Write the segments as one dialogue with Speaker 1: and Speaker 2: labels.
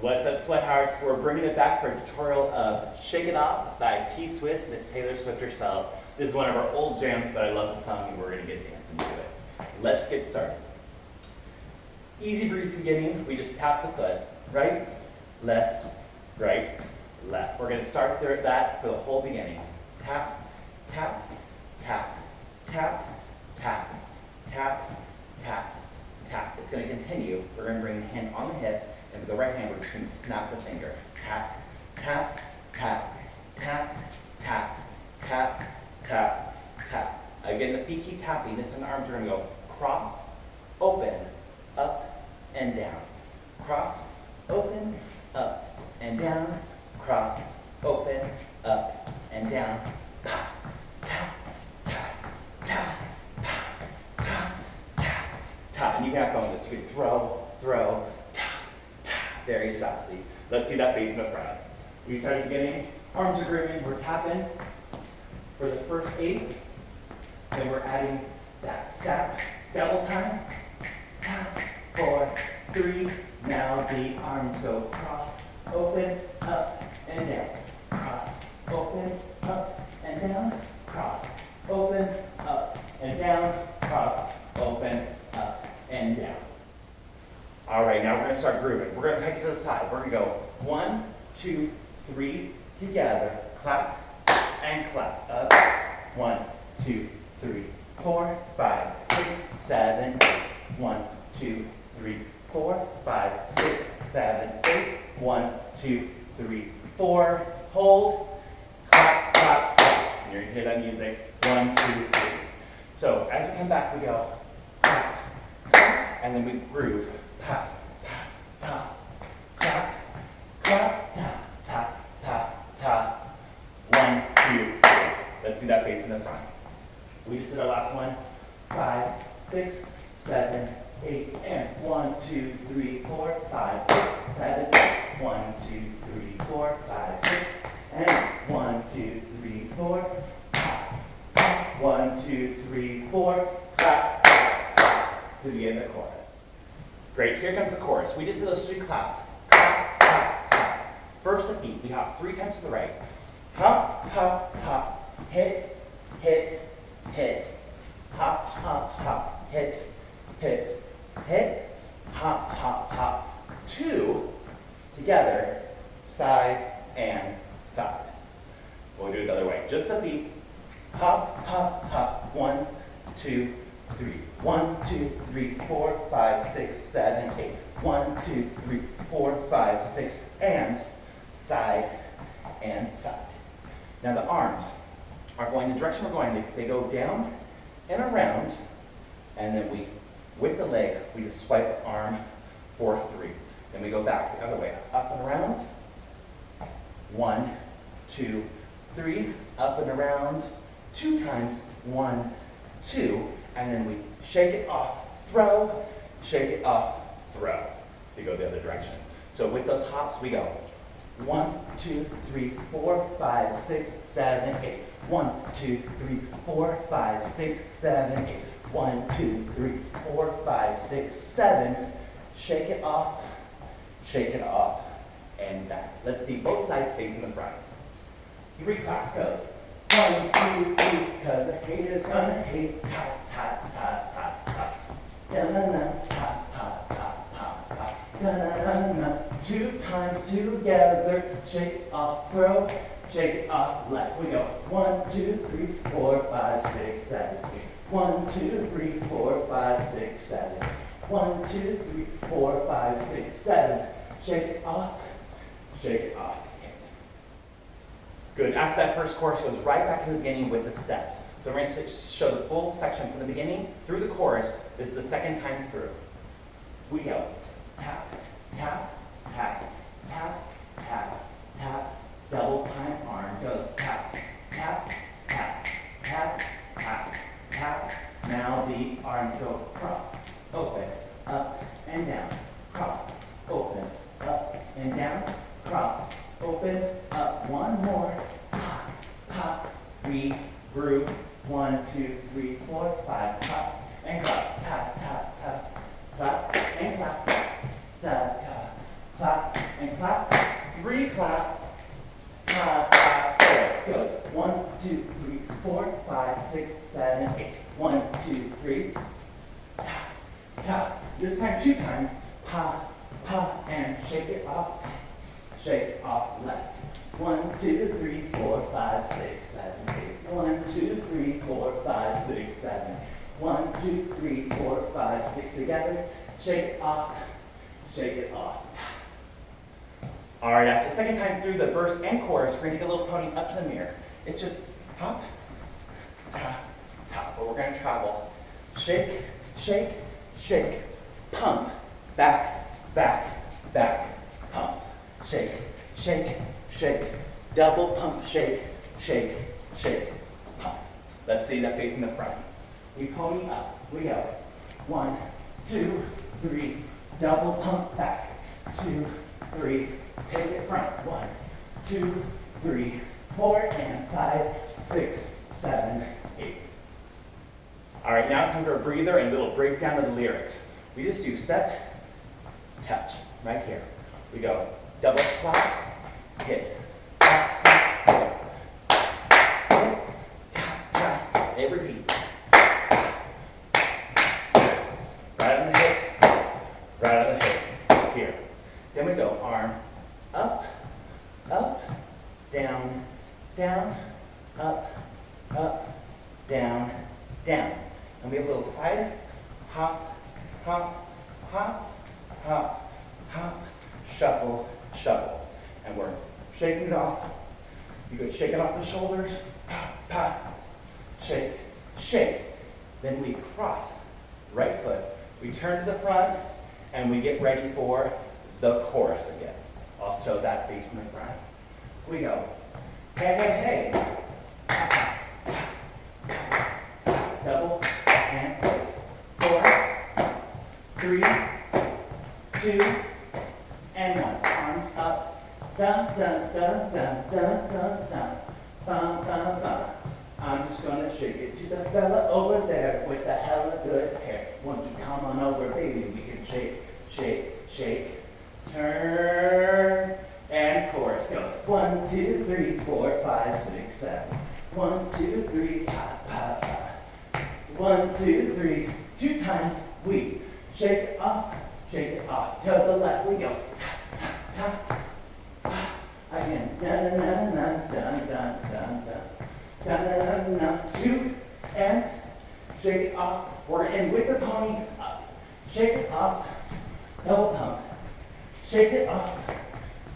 Speaker 1: What's up, Sweathearts? We're bringing it back for a tutorial of Shake It Off by T Swift, Miss Taylor Swift herself. This is one of our old jams, but I love the song and we're going to get dancing to it. Let's get started. Easy breezy beginning, we just tap the foot. Right, left, right, left. We're going to start that for the whole beginning. Tap, tap, tap, tap, tap, tap, tap, tap. It's going to continue. We're going to bring the hand on the hip, and with the right hand, we're just going to snap the finger. Tap, tap, tap, tap, tap, tap, tap, tap. Again, the feet keep tapping. This and the arms are going to go cross, open, up, and down. Cross, open, up, and down. Cross, open, up, and down. Pa, tap, tap, tap, pa, pa, tap, tap. And you can have fun with this. You can throw, tap, tap. Very saucy. Let's see that face in the front. We start at the beginning. Arms are grooving. We're tapping for the first 8. Then we're adding that step. Double time. Tap, 4, 3. Now the arms go cross, open, up, and down. Cross, open, up, and down. Cross, open, up, and down. Cross, open, up, and down. All right, now we're going to start grooving. We're going to take it to the side. We're going to go 1, 2, 3, together. Clap, and clap. Up. 1, 2, 3, 4, 5, 6, 7, 8. 1, 2, 3, 4, 5, 6, 7, 8. 1, 2, 3, 4. Hold. Clap, clap, clap. And you're going to hear that music. 1, 2, 3. So as we come back, we go clap, clap, and then we groove. Pa, pa, pa, clap, clap, tap, tap, tap, tap. 1, 2, 3. Let's see that face in the front. We just did our last one. 5, 6, 7, 8, and 1, 2, 3, 4, 5, 6, 7, 8. 1, 2, 3, 4, 5, 6, and 1, 2, 3, 4. 1, 2, 3, 4. Clap, clap, clap. To begin the chorus. Great. Here comes the chorus. We just did those 3 claps. Clap, clap, clap. First the feet. We hop 3 times to the right. Hop, hop, hop. Hit, hit, hit. Hop, hop, hop. Hit, hit, hit. Hop, hop, hop. 2 together, side and side. We'll do it the other way. Just the feet. Hop, hop, hop. 1, 2, 3. 1, 2, 3, 4, 5, 6, 7, 8. 1, 2, 3, 4, 5, 6, and side and side. Now the arms are going the direction we're going. They go down and around, and then we, with the leg, we just swipe the arm for 3. Then we go back the other way, up and around. 1, 2, 3, up and around. 2 times. 1, 2, and then we shake it off, throw, shake it off, throw, to go the other direction. So with those hops, we go 1, 2, 3, 4, 5, 6, 7, 8. 1, 2, 3, 4, 5, 6, 7, 8. 1, 2, 3, 4, 5, 6, 7. Shake it off, and back. Let's see both sides facing the front. 3 claps goes. 1, 2, 3, cause a hater's gonna hate. Tap, tap, tap, tap, tap. Da-na-na, tap, tap, tap, tap, tap. Da-na-na-na. 2 times together. Shake it off, throw. Shake it off, left. We go. 1, 2, 3, 4, 5, 6, 7, 8. 1, 2, 3, 4, 5, 6, 7. 1, 2, 3, 4, 5, 6, 7. Shake it off, shake it off. Good. After that first chorus, goes right back to the beginning with the steps. So we're going to show the full section from the beginning through the chorus. This is the second time through. We go. Tap, tap, tap, tap, tap, tap. Double time arm goes tap, tap, tap, tap, tap, tap. Now the arms go cross, open, up, and down. Cross, open, up, and down. Cross, open, up. One more. Pop, pop. We groove. 1, 2, 3, 4, 5. Pop and clap. Tap, tap, tap. Clap and clap. Tap, tap. Clap and clap. This time 2 times. Pop, pop, and shake it off. Shake off left. 1, 2, 3, 4, 5, 6, 7, 8. 1, 2, 3, 4, 5, 6, 7. 1, 2, 3, 4, 5, 6 together. Shake it off. Shake it off. All right, after the second time through the verse and chorus, we're going to take a little pony up to the mirror. It's just hop, tap, tap, but we're going to travel. Shake, shake, shake, pump, back, back, back, pump. Shake, shake, shake, double pump, shake, shake, shake, pump. Let's see that facing the front. We pony up, we go. 1, 2, 3, double pump back. 2, 3, take it front. 1, 2, 3, 4, and 5, 6, 7, 8. All right, now it's time for a breather and a little breakdown of the lyrics. We just do step, touch, right here. We go double clap, hit, clap, clap, hit, tap, tap. It repeats. Right on the hips, right on the hips, here. Then we go arm up, up, down, down, up, up, down, down. And we have a little side, hop, hop, hop, hop, hop, shuffle, shuffle. And we're shaking it off. You could shake it off the shoulders, pop, pop, shake, shake. Then we cross, right foot. We turn to the front, and we get ready for the chorus again. Also, that's facing the front. We go, hey, hey, hey. Double and close. 4, 3, 2, and 1. Arms up. Dun, dun, dun, dun, dun, dun, dun. Bum, bum, bum. I'm just gonna shake it to the fella over there with the hella good hair. Won't you come on over, baby? We can shake, shake, shake. Turn. And chorus goes 1, 2, 3, 4, 5, 6, 7. 1, 2, 3, pop, pop, pop. 1, 2, 3, 2 times we shake it off, shake it off. To the left we go. Tap, tap, tap. Again. Dun, dun, dun, dun, dun, dun, dun. Dun, dun, dun, dun. 2 and shake it off. We're in with the pony up. Shake it off. Double pump. Shake it off.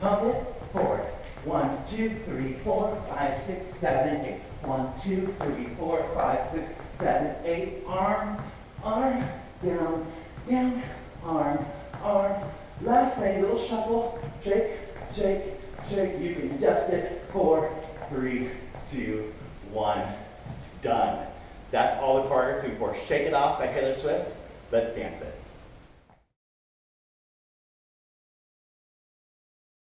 Speaker 1: Pump it forward. 1, 2, 3, 4, 5, 6, 7, 8. 1, 2, 3, 4, 5, 6, 7, 8. Arm, arm, down, down, arm, arm. Last thing, a little shuffle. Shake, shake, shake. You can dust it. 4, 3, 2, 1. Done. That's all the choreography for Shake It Off by Taylor Swift. Let's dance it.